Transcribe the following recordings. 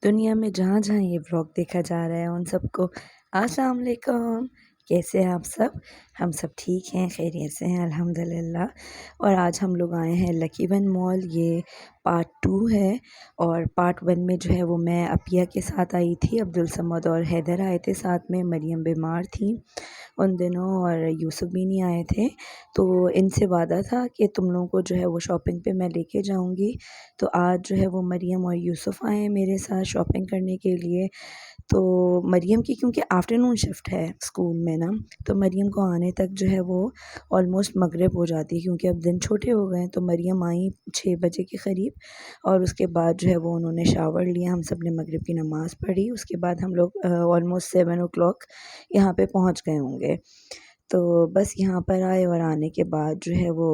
दुनिया में जहाँ-जहाँ ये व्लॉग देखा जा रहा है उन सबको अस्सलाम वालेकुम। कैसे हैं आप सब? हम सब ठीक हैं, खैरियत से हैं अल्हम्दुलिल्लाह। और आज हम लोग आए हैं लकी वन मॉल। ये पार्ट 2 है और पार्ट 1 में जो है वो मैं अपिया के साथ आई थी, अब्दुल समद और हैदर आए थे साथ में, मरियम बीमार थी उन दिनों और यूसुफ भी नहीं आए थे। तो इनसे वादा था कि तुम लोगों को जो है वो शॉपिंग पे मैं लेके जाऊंगी। तो आज जो है वो मरियम और यूसुफ आए हैं मेरे साथ शॉपिंग करने के लिए। तो मरियम की क्योंकि आफ्टरनून शिफ्ट है स्कूल में ना, तो मरियम को आने तक जो है वो ऑलमोस्ट मगरिब हो जाती है क्योंकि अब दिन छोटे हो गए हैं। तो मरियम आई 6 बजे के क़रीब और उसके बाद जो है वो उन्होंने शावर लिया, हम सब ने मगरिब की नमाज़ पढ़ी। उसके बाद हम लोग ऑलमोस्ट 7 ओ क्लॉक यहाँ पे पहुँच गए होंगे। तो बस यहाँ पर आए और आने के बाद जो है वो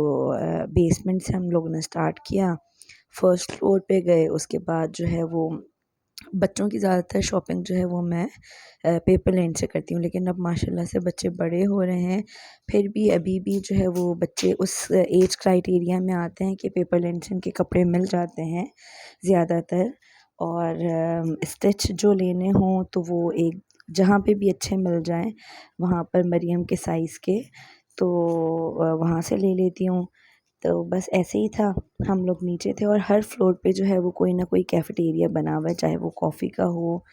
बेसमेंट से हम लोगों ने स्टार्ट किया, फर्स्ट फ्लोर पे गए। उसके बाद जो है वो बच्चों की ज़्यादातर शॉपिंग जो है वो मैं पेपर लैंड से करती हूँ, लेकिन अब माशाल्लाह से बच्चे बड़े हो रहे हैं, फिर भी अभी भी जो है वो बच्चे उस एज क्राइटेरिया में आते हैं कि पेपर लैंड से उनके कपड़े मिल जाते हैं ज़्यादातर। और स्टिच जो लेने हों तो वो एक जहाँ पे भी अच्छे मिल जाएं वहाँ पर मरियम के साइज़ के, तो वहाँ से ले लेती हूँ। तो बस ऐसे ही था, हम लोग नीचे थे और हर फ्लोर पे जो है वो कोई ना कोई कैफ़ेटेरिया बना हुआ है, चाहे वो कॉफ़ी का हो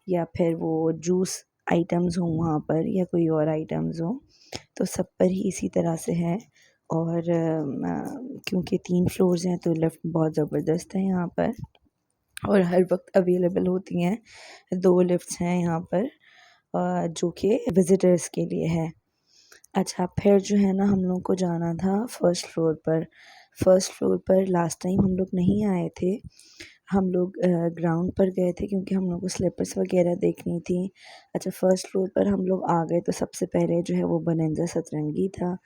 या फिर वो जूस आइटम्स हों वहाँ पर या कोई और आइटम्स हों, तो सब पर ही इसी तरह से है। और क्योंकि 3 फ्लोर्स हैं तो लिफ्ट बहुत ज़बरदस्त है यहाँ पर और हर वक्त अवेलेबल होती हैं। 2 लिफ्ट्स हैं यहाँ पर जो कि विज़िटर्स के लिए है। अच्छा, फिर जो है ना हम लोग को जाना था फर्स्ट फ्लोर पर। फर्स्ट फ्लोर पर लास्ट टाइम हम लोग नहीं आए थे, हम लोग ग्राउंड पर गए थे क्योंकि हम लोग को स्लीपर्स वगैरह देखनी थी। अच्छा, फर्स्ट फ्लोर पर हम लोग आ गए तो सबसे पहले जो है वो बनंजा सतरंगी था,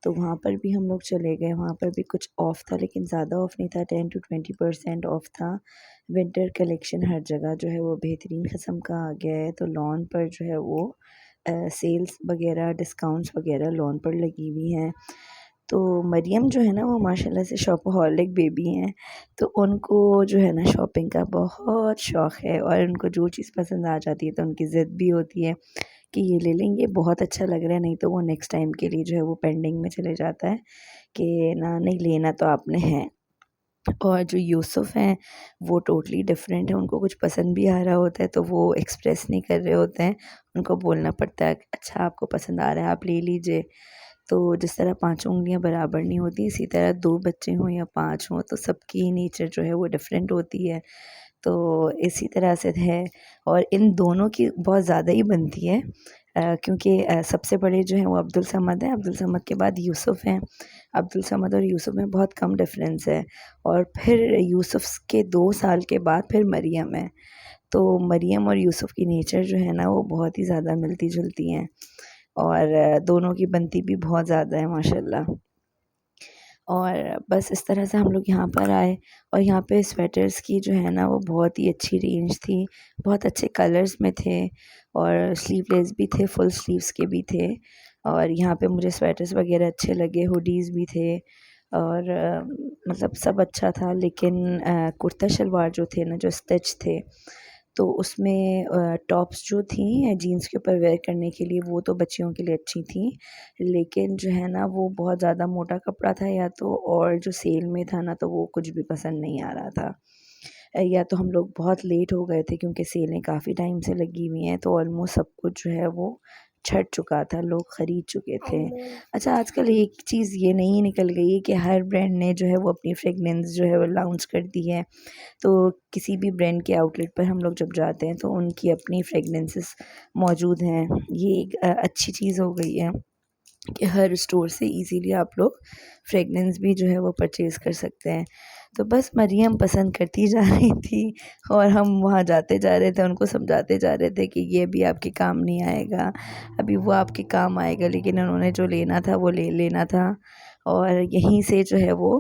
तो वहाँ पर भी हम लोग चले गए। वहाँ पर भी कुछ ऑफ़ था लेकिन ज़्यादा ऑफ़ नहीं था, 10 to 20% ऑफ़ था। विंटर कलेक्शन हर जगह जो है वो बेहतरीन किस्म का आ गया है, तो लॉन पर जो है वो सेल्स वगैरह डिस्काउंट्स वगैरह लॉन पर लगी हुई हैं। तो मरियम जो है ना वो माशाल्लाह से शॉपaholic बेबी हैं, तो उनको जो है ना शॉपिंग का बहुत शौक़ है और उनको जो चीज़ पसंद आ जाती है तो उनकी ज़िद भी होती है कि ये ले लेंगे, बहुत अच्छा लग रहा है, नहीं तो वो नेक्स्ट टाइम के लिए जो है वो पेंडिंग में चले जाता है कि ना नहीं लेना तो आपने है। और जो यूसुफ़ हैं वो टोटली डिफरेंट है, उनको कुछ पसंद भी आ रहा होता है तो वो एक्सप्रेस नहीं कर रहे होते हैं, उनको बोलना पड़ता है अच्छा आपको पसंद आ रहा है आप ले लीजिए। तो जिस तरह पाँचों उँगलियाँ बराबर नहीं होती, इसी तरह 2 बच्चे हों या 5 हों तो सबकी नेचर जो है वो डिफरेंट होती है। तो इसी तरह से है और इन दोनों की बहुत ज़्यादा ही बनती है क्योंकि सबसे बड़े जो हैं वो अब्दुल समद हैं, अब्दुल समद के बाद यूसुफ़ हैं। अब्दुल समद और यूसुफ़ में बहुत कम डिफरेंस है और फिर यूसुफ़ के 2 साल के बाद फिर मरियम है। तो मरियम और यूसुफ़ की नेचर जो है ना वो बहुत ही ज़्यादा मिलती-जुलती हैं और दोनों की बनती भी बहुत ज़्यादा है माशाल्लाह। और बस इस तरह से हम लोग यहाँ पर आए और यहाँ पे स्वेटर्स की जो है ना वो बहुत ही अच्छी रेंज थी, बहुत अच्छे कलर्स में थे और स्लीवलेस भी थे, फुल स्लीव्स के भी थे और यहाँ पे मुझे स्वेटर्स वगैरह अच्छे लगे, हुडीज़ भी थे और मतलब सब अच्छा था। लेकिन कुर्ता शलवार जो थे ना, जो स्टिच थे, तो उसमें टॉप्स जो थी जीन्स के ऊपर वेयर करने के लिए वो तो बच्चियों के लिए अच्छी थी, लेकिन जो है ना वो बहुत ज़्यादा मोटा कपड़ा था या तो और जो सेल में था ना तो वो कुछ भी पसंद नहीं आ रहा था। या तो हम लोग बहुत लेट हो गए थे क्योंकि सेलें काफ़ी टाइम से लगी हुई हैं तो ऑलमोस्ट सब कुछ जो है वो छँट चुका था, लोग ख़रीद चुके थे। अच्छा, आजकल एक चीज़ ये नई निकल गई है कि हर ब्रांड ने जो है वो अपनी फ्रेगनेंस जो है वो लॉन्च कर दी है। तो किसी भी ब्रांड के आउटलेट पर हम लोग जब जाते हैं तो उनकी अपनी फ्रेगनेंसेस मौजूद हैं। ये एक अच्छी चीज़ हो गई है कि हर स्टोर से इजीली आप लोग फ्रेगनेंस भी जो है वो परचेज़ कर सकते हैं। तो बस मरियम पसंद करती जा रही थी और हम वहाँ जाते जा रहे थे, उनको समझाते जा रहे थे कि ये भी आपके काम नहीं आएगा, अभी वो आपके काम आएगा, लेकिन उन्होंने जो लेना था वो ले लेना था। और यहीं से जो है वो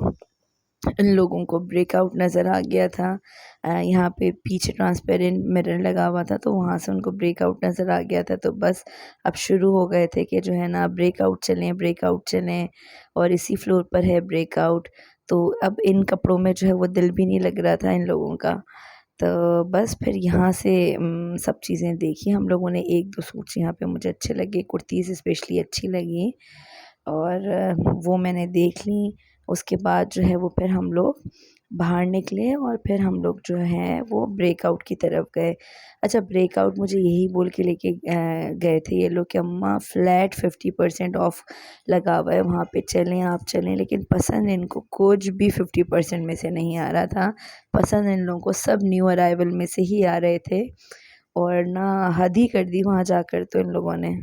इन लोगों को ब्रेकआउट नज़र आ गया था। यहाँ पे पीछे ट्रांसपेरेंट मिरर लगा हुआ था तो वहाँ से उनको ब्रेकआउट नज़र आ गया था, तो बस अब शुरू हो गए थे कि जो है ना ब्रेकआउट चलें और इसी फ्लोर पर है ब्रेकआउट। तो अब इन कपड़ों में जो है वो दिल भी नहीं लग रहा था इन लोगों का। तो बस फिर यहाँ से सब चीज़ें देखी हम लोगों ने। 1-2 सूट्स यहाँ पे मुझे अच्छे लगे, कुर्तीज़ स्पेशली अच्छी लगी और वो मैंने देख ली। उसके बाद जो है वो फिर हम लोग बाहर निकले और फिर हम लोग जो हैं वो ब्रेकआउट की तरफ गए। अच्छा, ब्रेकआउट मुझे यही बोल के लेके गए थे ये लोग कि अम्मा फ्लैट 50% ऑफ लगा हुआ है, वहाँ पे चलें, आप चलें। लेकिन पसंद इनको कुछ भी 50% में से नहीं आ रहा था। पसंद इन लोगों को सब न्यू अराइवल में से ही आ रहे थे और ना हद ही कर दी वहाँ जाकर तो इन लोगों ने।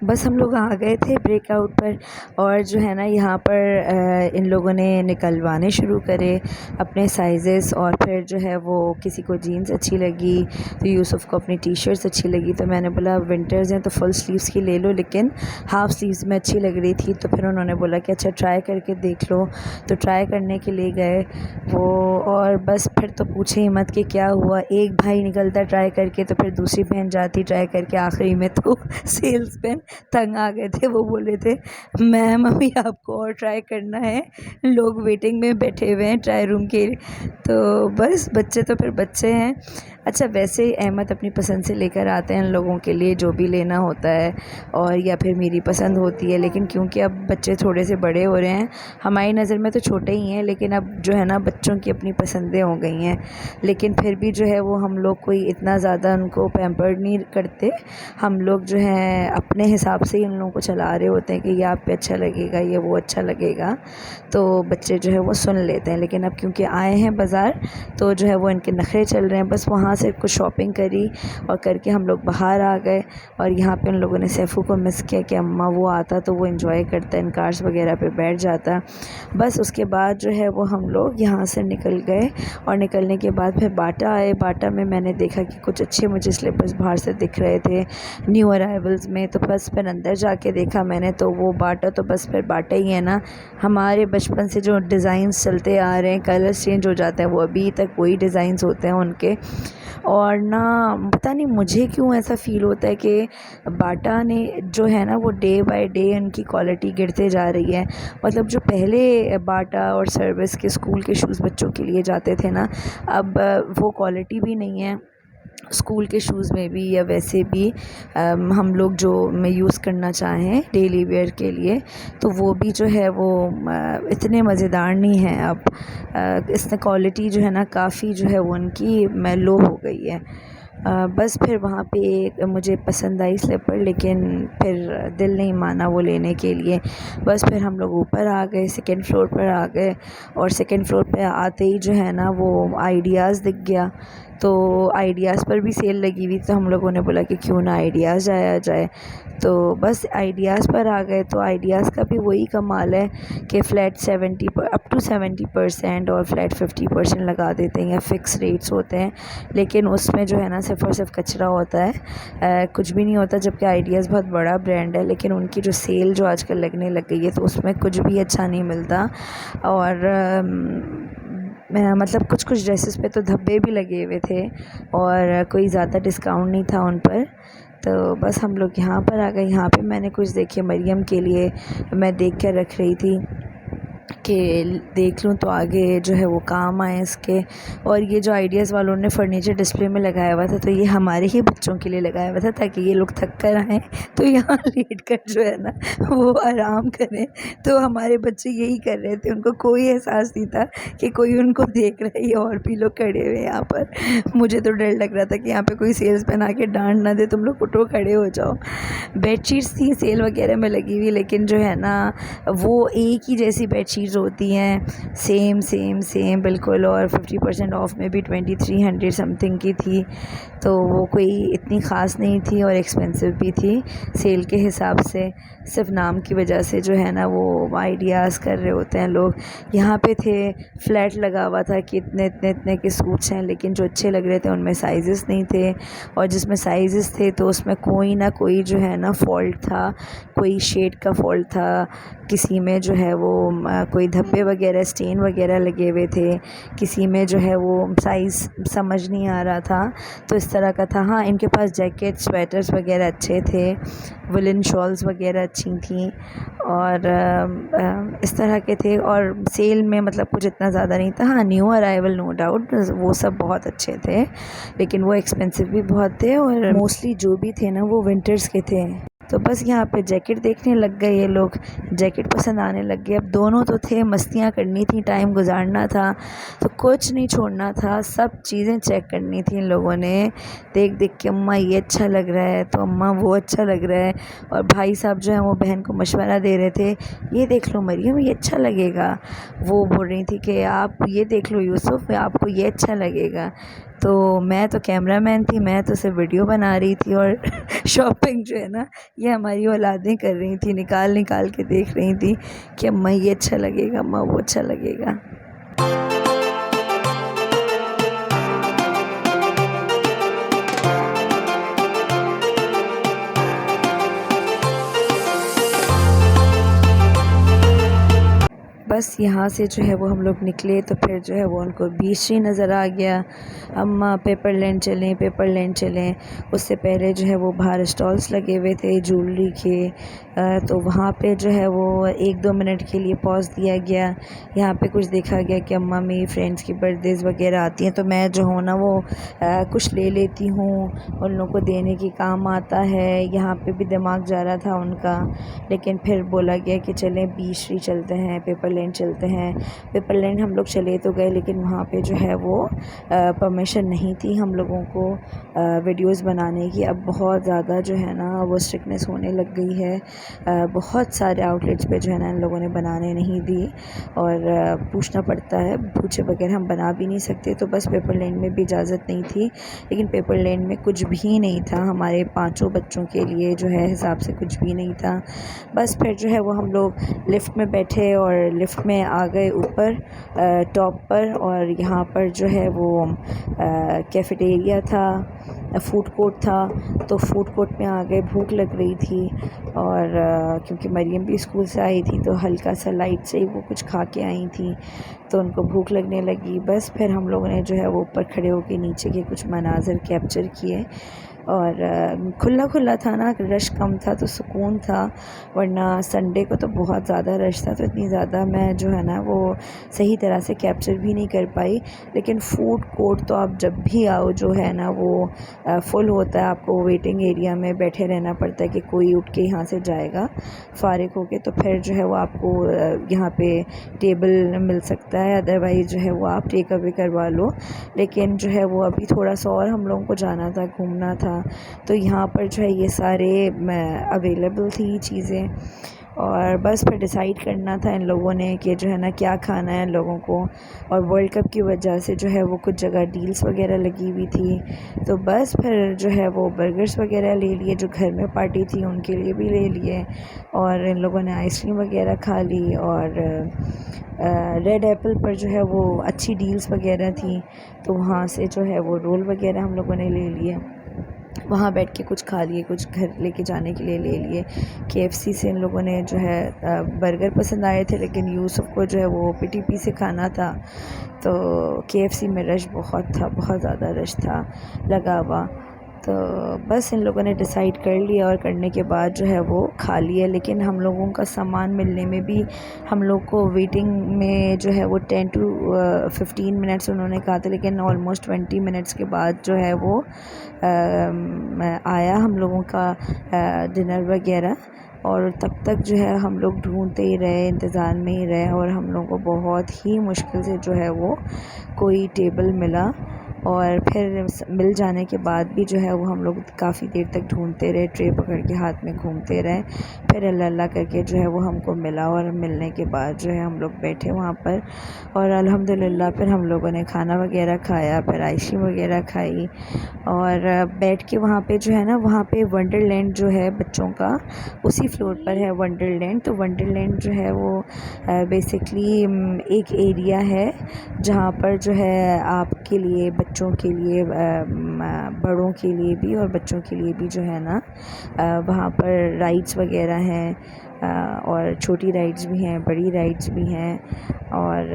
बस हम लोग आ गए थे ब्रेकआउट पर और जो है ना यहाँ पर इन लोगों ने निकलवाने शुरू करे अपने साइज़ेस। और फिर जो है वो किसी को जीन्स अच्छी लगी तो यूसुफ़ को अपनी टी-शर्ट्स अच्छी लगी, तो मैंने बोला विंटर्स हैं तो फुल स्लीव्स की ले लो, लेकिन हाफ़ स्लीव्स में अच्छी लग रही थी। तो फिर उन्होंने बोला कि अच्छा ट्राई करके देख लो, तो ट्राई करने के लिए गए वो। और बस फिर तो पूछे ही मत कि क्या हुआ, एक भाई निकलता ट्राई करके तो फिर दूसरी बहन जाती ट्राई करके, आखिरी में तो सेल्समैन तंग आ गए थे। वो बोले थे मैम अभी आपको और ट्राई करना है, लोग वेटिंग में बैठे हुए हैं ट्राई रूम के। तो बस बच्चे तो फिर बच्चे हैं। अच्छा, वैसे ही अहमद अपनी पसंद से लेकर आते हैं लोगों के लिए जो भी लेना होता है, और या फिर मेरी पसंद होती है। लेकिन क्योंकि अब बच्चे थोड़े से बड़े हो रहे हैं, हमारी नज़र में तो छोटे ही हैं, लेकिन अब जो है ना बच्चों की अपनी पसंदें हो गई हैं। लेकिन फिर भी जो है वो हम लोग कोई इतना ज़्यादा उनको पैम्पर्ड नहीं करते। हम लोग जो है अपने हिसाब से ही उन लोगों को चला रहे होते हैं कि ये आप पे अच्छा लगेगा, ये वो अच्छा लगेगा, तो बच्चे जो है वो सुन लेते हैं। लेकिन अब क्योंकि आए हैं बाज़ार तो जो है वो इनके नखरे चल रहे हैं। बस वहाँ से कुछ शॉपिंग करी और करके हम लोग बाहर आ गए। और यहाँ पे उन लोगों ने सैफ़ू को मिस किया कि अम्मा वो आता तो वो एंजॉय करता, इन कार्स वगैरह पे बैठ जाता। बस उसके बाद जो है वो हम लोग यहाँ से निकल गए और निकलने के बाद फिर बाटा आए। बाटा में मैंने देखा कि कुछ अच्छे मुझे स्लीपर्स बाहर से दिख रहे थे न्यू अराइवल्स में, तो बस फिर अंदर जाके देखा मैंने तो वो बाटा तो बस फिर बाटा ही है ना। हमारे बचपन से जो डिज़ाइंस चलते आ रहे हैं, कलर्स चेंज हो जाते हैं, वो अभी तक वही डिज़ाइंस होते हैं उनके। और ना पता नहीं मुझे क्यों ऐसा फ़ील होता है कि बाटा ने जो है ना वो डे बाय डे उनकी क्वालिटी गिरते जा रही है। मतलब जो पहले बाटा और सर्विस के स्कूल के शूज़ बच्चों के लिए जाते थे ना, अब वो क्वालिटी भी नहीं है स्कूल के शूज़ में भी या वैसे भी। हम लोग जो मैं यूज़ करना चाहें डेली वेयर के लिए तो वो भी जो है वो इतने मज़ेदार नहीं हैं अब। इसमें क्वालिटी जो है ना काफ़ी जो है वो उनकी लो हो गई है। बस फिर वहाँ पे मुझे पसंद आई स्लीपर, लेकिन फिर दिल नहीं माना वो लेने के लिए। बस फिर हम लोग ऊपर आ गए, सेकंड फ्लोर पर आ गए और सेकंड फ्लोर पे आते ही जो है ना वो आइडियाज़ दिख गया। तो आइडियाज़ पर भी सेल लगी हुई, तो हम लोगों ने बोला कि क्यों ना आइडियाज़ जाया जाए। तो बस आइडियाज़ पर आ गए। तो आइडियाज़ का भी वही कमाल है कि फ़्लैट 70 पर अप टू 70% और फ़्लैट 50% लगा देते हैं या फ़िक्स रेट्स होते हैं, लेकिन उसमें जो है ना सिर्फ़ और सिर्फ कचरा होता है, कुछ भी नहीं होता। जबकि आइडियाज़ बहुत बड़ा ब्रांड है, लेकिन उनकी जो सेल जो आजकल लगने लग गई है तो उसमें कुछ भी अच्छा नहीं मिलता। और मतलब कुछ ड्रेसेस पे तो धब्बे भी लगे हुए थे और कोई ज़्यादा डिस्काउंट नहीं था उन पर। तो बस हम लोग यहाँ पर आ गए। यहाँ पे मैंने कुछ देखे मरियम के लिए, मैं देख कर रख रही थी कि देख लूँ तो आगे जो है वो काम आए इसके। और ये जो आइडियाज़ वालों ने फर्नीचर डिस्प्ले में लगाया हुआ था तो ये हमारे ही बच्चों के लिए लगाया हुआ था, ताकि ये लोग थक कर आएँ तो यहाँ लेट कर जो है ना वो आराम करें। तो हमारे बच्चे यही कर रहे थे, उनको कोई एहसास नहीं था कि कोई उनको देख रहा है या और भी लोग खड़े हुए हैं यहाँ पर। मुझे तो डर लग रहा था कि यहाँ पे कोई सेल्समैन आके डांट ना दे, तुम लोग उठो खड़े हो जाओ। बेडशीट्स थी सेल वगैरह में लगी हुई, लेकिन जो है ना वो एक ही जैसी बेडशीट्स होती हैं, सेम बिल्कुल। और 50% ऑफ में भी 2300 समथिंग की थी, तो वो कोई इतनी ख़ास नहीं थी और एक्सपेंसिव भी थी सेल के हिसाब से। सिर्फ नाम की वजह से जो है ना वो आइडियाज़ कर रहे होते हैं लोग। यहाँ पे थे फ्लैट लगा हुआ था कि इतने के सूट्स हैं, लेकिन जो अच्छे लग रहे थे उनमें साइज़ेस नहीं थे, और जिसमें साइज़ेस थे तो उसमें कोई ना कोई जो है ना फ़ॉल्ट था, कोई शेड का फ़ॉल्ट था, किसी में जो है वो कोई धब्बे वगैरह स्टेन वगैरह लगे हुए थे, किसी में जो है वो साइज़ समझ नहीं आ रहा था, तो इस तरह का था। हाँ, इनके पास जैकेट स्वेटर्स वगैरह अच्छे थे, वुलन शॉल्स वगैरह अच्छी थी और इस तरह के थे। और सेल में मतलब कुछ इतना ज़्यादा नहीं था। हाँ, न्यू अराइवल नो डाउट वो सब बहुत अच्छे थे, लेकिन वो एक्सपेंसिव भी बहुत थे और मोस्टली जो भी थे ना वो विंटर्स के थे। तो बस यहाँ पे जैकेट देखने लग गए ये लोग, जैकेट पसंद आने लग गए। अब दोनों तो थे, मस्तियाँ करनी थी, टाइम गुजारना था, तो कुछ नहीं छोड़ना था, सब चीज़ें चेक करनी थी इन लोगों ने। देख देख के अम्मा ये अच्छा लग रहा है, तो अम्मा वो अच्छा लग रहा है। और भाई साहब जो हैं वो बहन को मशवरा दे रहे थे, ये देख लो मरियम ये अच्छा लगेगा। वो बोल रही थी कि आप ये देख लो यूसुफ आपको ये अच्छा लगेगा। तो मैं तो कैमरामैन थी, मैं तो सिर्फ वीडियो बना रही थी और शॉपिंग जो है ना ये हमारी औलादें कर रही थी, निकाल निकाल के देख रही थी कि अम्मा ये अच्छा लगेगा, अम्मा वो अच्छा लगेगा। बस यहाँ से जो है वो हम लोग निकले तो फिर जो है वो उनको बीच ही नज़र आ गया। अम्मा पेपर लैंड चलें, पेपर लैंड चलें। उससे पहले जो है वो बाहर स्टॉल्स लगे हुए थे ज्वेलरी के, तो वहाँ पे जो है वो 1-2 मिनट के लिए पॉज़ दिया गया। यहाँ पे कुछ देखा गया कि अम्मा मेरी फ्रेंड्स की बर्थडेज़ वगैरह आती हैं तो मैं जो हूँ ना वो कुछ ले लेती हूँ, उन लोगों को देने के काम आता है। यहाँ पे भी दिमाग जा रहा था उनका, लेकिन फिर बोला गया कि चलें बीच ही चलते हैं, पेपर लैंड चलते हैं। पेपर लैंड हम लोग चले तो गए, लेकिन वहाँ पे जो है वो परमिशन नहीं थी हम लोगों को वीडियोस बनाने की। अब बहुत ज़्यादा जो है ना वो स्ट्रिक्टनेस होने लग गई है। बहुत सारे आउटलेट्स पे जो है ना इन लोगों ने बनाने नहीं दी और पूछना पड़ता है, पूछे बगैर हम बना भी नहीं सकते। तो बस पेपर लैंड में भी इजाज़त नहीं थी, लेकिन पेपर लैंड में कुछ भी नहीं था हमारे 5 बच्चों के लिए जो है हिसाब से कुछ भी नहीं था। बस फिर जो है वो हम लोग लिफ़्ट में बैठे और लिफ़्ट में आ गए ऊपर टॉप पर, और यहाँ पर जो है वो कैफ़ेटेरिया था, फ़ूड कोर्ट था। तो फ़ूड कोर्ट में आ गए, भूख लग रही थी और क्योंकि मरियम भी स्कूल से आई थी तो हल्का सा लाइट से ही वो कुछ खा के आई थी, तो उनको भूख लगने लगी। बस फिर हम लोगों ने जो है वो ऊपर खड़े होकर नीचे के कुछ मनाज़र कैप्चर किए और खुला खुला था ना, रश कम था तो सुकून था, वरना संडे को तो बहुत ज़्यादा रश था, तो इतनी ज़्यादा मैं जो है ना वो सही तरह से कैप्चर भी नहीं कर पाई। लेकिन फ़ूड कोर्ट तो आप जब भी आओ जो है ना वो फुल होता है, आपको वेटिंग एरिया में बैठे रहना पड़ता है कि कोई उठ के यहाँ से जाएगा फ़ारिग होके, तो फिर जो है वो आपको यहाँ पे टेबल मिल सकता है, अदरवाइज़ जो है वो आप टेक अवे करवा लो। लेकिन जो है वो अभी थोड़ा सा और हम लोगों को जाना था, घूमना था, तो यहाँ पर जो है ये सारे अवेलेबल थी चीज़ें। और बस फिर डिसाइड करना था इन लोगों ने कि जो है ना क्या खाना है इन लोगों को। और वर्ल्ड कप की वजह से जो है वो कुछ जगह डील्स वगैरह लगी हुई थी, तो बस फिर जो है वो बर्गर्स वगैरह ले लिए, जो घर में पार्टी थी उनके लिए भी ले लिए, और इन लोगों ने आइसक्रीम वगैरह खा ली। और रेड एप्पल पर जो है वो अच्छी डील्स वगैरह थी, तो वहाँ से जो है वो रोल वगैरह हम लोगों ने ले लिए, वहाँ बैठ के कुछ खा लिए, कुछ घर लेके जाने के लिए ले लिए। केएफसी से इन लोगों ने जो है बर्गर पसंद आए थे, लेकिन यूसुफ को जो है वो पीटीपी से खाना था, तो केएफसी में रश बहुत था, बहुत ज़्यादा रश था लगा हुआ। तो बस इन लोगों ने डिसाइड कर लिया और करने के बाद जो है वो खा लिया। लेकिन हम लोगों का सामान मिलने में भी हम लोग को वेटिंग में जो है वो 10 to 15 मिनट्स उन्होंने कहा था, लेकिन ऑलमोस्ट 20 मिनट्स के बाद जो है वो आया हम लोगों का डिनर वगैरह। और तब तक जो है हम लोग ढूंढते ही रहे, इंतज़ार में ही रहे, और हम लोगों को बहुत ही मुश्किल से जो है वो कोई टेबल मिला। और फिर मिल जाने के बाद भी जो है वो हम लोग काफ़ी देर तक ढूंढते रहे, ट्रे पकड़ के हाथ में घूमते रहे। फिर अल्लाह अल्लाह करके जो है वो हमको मिला, और मिलने के बाद जो है हम लोग बैठे वहाँ पर, और अल्हम्दुलिल्लाह फिर हम लोगों ने खाना वगैरह खाया, फिर आइसक्रीम वगैरह खाई। और बैठ के वहाँ पे जो है ना, वहाँ पे वंडरलैंड जो है बच्चों का, उसी फ्लोर पर है वंडरलैंड। तो वंडरलैंड जो है वो बेसिकली एक एरिया है जहाँ पर जो है आपके लिए, बच्चों के लिए, बड़ों के लिए भी और बच्चों के लिए भी जो है ना वहाँ पर राइड्स वगैरह हैं, और छोटी राइड्स भी हैं, बड़ी राइड्स भी हैं। और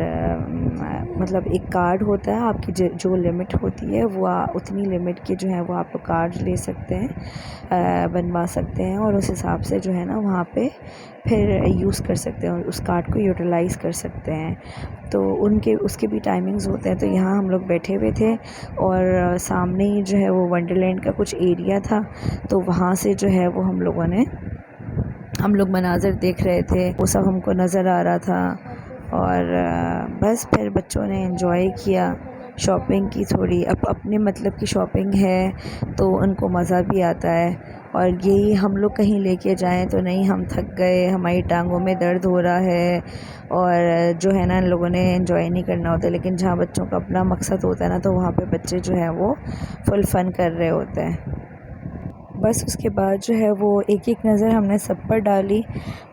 मतलब एक कार्ड होता है आपकी, जो लिमिट होती है वो उतनी लिमिट के जो है वो आप कार्ड ले सकते हैं, बनवा सकते हैं, और उस हिसाब से जो है ना वहाँ पे फिर यूज़ कर सकते हैं और उस कार्ड को यूटिलाइज़ कर सकते हैं। तो उसके भी टाइमिंग्स होते हैं। तो यहाँ हम लोग बैठे हुए थे और सामने ही जो है वो वंडरलैंड का कुछ एरिया था, तो वहाँ से जो है वो हम लोग मनाज़र देख रहे थे, वो सब हमको नज़र आ रहा था। और बस फिर बच्चों ने एंजॉय किया, शॉपिंग की थोड़ी, अपने मतलब की शॉपिंग है तो उनको मज़ा भी आता है। और यही हम लोग कहीं लेके जाएं तो नहीं, हम थक गए, हमारी टांगों में दर्द हो रहा है, और जो है ना इन लोगों ने एंजॉय नहीं करना होता। लेकिन जहाँ बच्चों का अपना मकसद होता है ना, तो वहाँ पे बच्चे जो है वो फुल फ़न कर रहे होते हैं। बस उसके बाद जो है वो एक एक नज़र हमने सब पर डाली,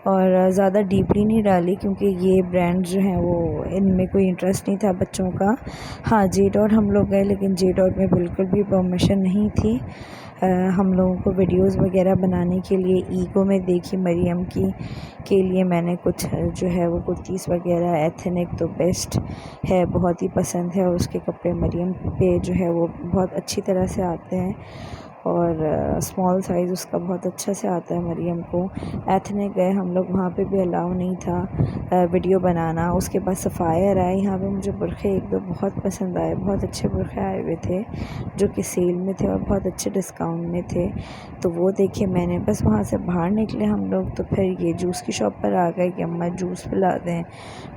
और ज़्यादा डीपली नहीं डाली क्योंकि ये ब्रांड जो हैं वो इनमें कोई इंटरेस्ट नहीं था बच्चों का। हाँ, जे डॉट हम लोग गए, लेकिन जे डॉट में बिल्कुल भी परमिशन नहीं थी। हम लोगों को वीडियोस वगैरह बनाने के लिए ईगो में देखी मरियम की के लिए मैंने कुछ जो है वो कुर्तीज़ वगैरह एथनिक तो बेस्ट है, बहुत ही पसंद है, और उसके कपड़े मरियम पे जो है वो बहुत अच्छी तरह से आते हैं, और स्मॉल साइज़ उसका बहुत अच्छा से आता है मरियम को। एथनिक गए हम लोग, वहाँ पे भी अलाउ नहीं था वीडियो बनाना। उसके बाद सफ़ायर आए, यहाँ पे मुझे बुरखे एक दो बहुत पसंद आए, बहुत अच्छे बुरखे आए हुए थे जो कि सेल में थे और बहुत अच्छे डिस्काउंट में थे, तो वो देखे मैंने। बस वहाँ से बाहर निकले हम लोग तो फिर ये जूस की शॉप पर आ गए कि अम्मा जूस पिला दें।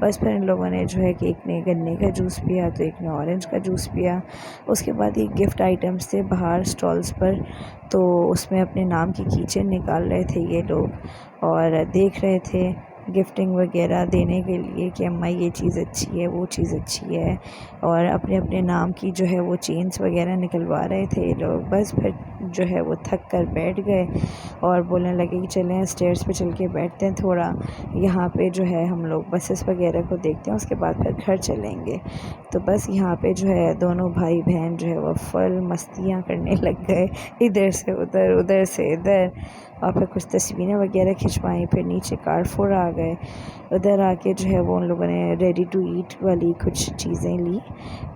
बस फिर इन लोगों ने जो है कि एक ने गन्ने का जूस पिया तो एक ने ऑरेंज का जूस पिया। उसके बाद ये गिफ्ट आइटम्स थे बाहर स्टॉल्स पर, तो उसमें अपने नाम की कीचेन निकाल रहे थे ये लोग और देख रहे थे गिफ्टिंग वगैरह देने के लिए कि अम्मा ये चीज़ अच्छी है, वो चीज़ अच्छी है, और अपने अपने नाम की जो है वो चेन्स वगैरह निकलवा रहे थे ये लोग। बस फिर जो है वो थक कर बैठ गए और बोलने लगे कि चलें स्टेयर्स पे चल के बैठते हैं थोड़ा, यहाँ पे जो है हम लोग बसेस वगैरह को देखते हैं, उसके बाद फिर घर चलेंगे। तो बस यहाँ पे जो है दोनों भाई बहन जो है वो फुल मस्तियाँ करने लग गए, इधर से उधर, उधर से इधर, और फिर कुछ तस्वीरें वगैरह खिंचवाई। फिर नीचे कारफोर आ गए, उधर आके जो है वो उन लोगों ने रेडी टू ईट वाली कुछ चीज़ें ली,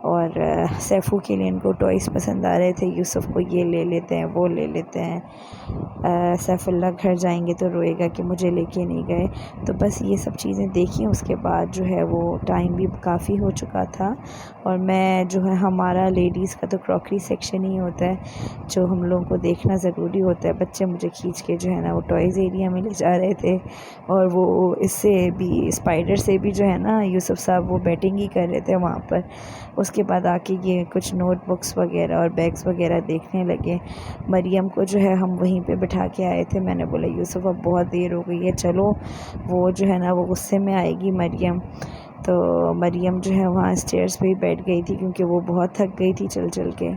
और सैफ़ू के लिए इनको टॉयज़ पसंद आ रहे थे, यूसुफ़ को ये ले लेते हैं, वो ले लेते हैं। सैफ़ुल्लाह घर जाएंगे तो रोएगा कि मुझे लेके नहीं गए। तो बस ये सब चीज़ें देखी, उसके बाद जो है वो टाइम भी काफ़ी हो चुका था, और मैं जो है हमारा लेडीज़ का तो क्रॉकरी सेक्शन ही होता है जो हम लोगों को देखना ज़रूरी होता है। बच्चे मुझे खींच के जो है ना वो टॉयज़ एरिया में ले जा रहे थे, और वो इससे भी स्पाइडर से भी जो है ना यूसुफ साहब वो बैटिंग ही कर रहे थे वहाँ पर। उसके बाद आके ये कुछ नोटबुक्स वगैरह और बैग्स वगैरह देखने लगे। मरियम को जो है हम वहीं पे बिठा के आए थे, मैंने बोला यूसुफ अब बहुत देर हो गई है चलो, वो जो है ना वो गुस्से में आएगी मरियम। तो मरियम जो है वहाँ स्टेयर्स पे ही बैठ गई थी क्योंकि वो बहुत थक गई थी चल चल के।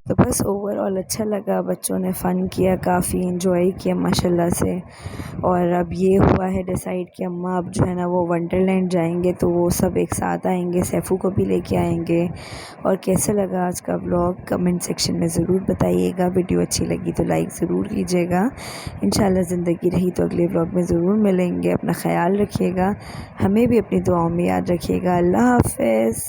तो बस ओवरऑल अच्छा लगा, बच्चों ने फ़न किया, काफ़ी इंजॉय किया माशाल्लाह से। और अब ये हुआ है डिसाइड कि अम्मा अब जो है ना वो वंडरलैंड जाएंगे, तो वो सब एक साथ आएंगे, सैफ़ू को भी लेके आएंगे। और कैसे लगा आज का व्लॉग कमेंट सेक्शन में ज़रूर बताइएगा। वीडियो अच्छी लगी तो लाइक ज़रूर कीजिएगा। इंशाल्लाह ज़िंदगी रही तो अगले व्लॉग में ज़रूर मिलेंगे। अपना ख़याल रखिएगा, हमें भी अपनी दुआओं में याद रखिएगा। अल्लाह हाफ़िज़।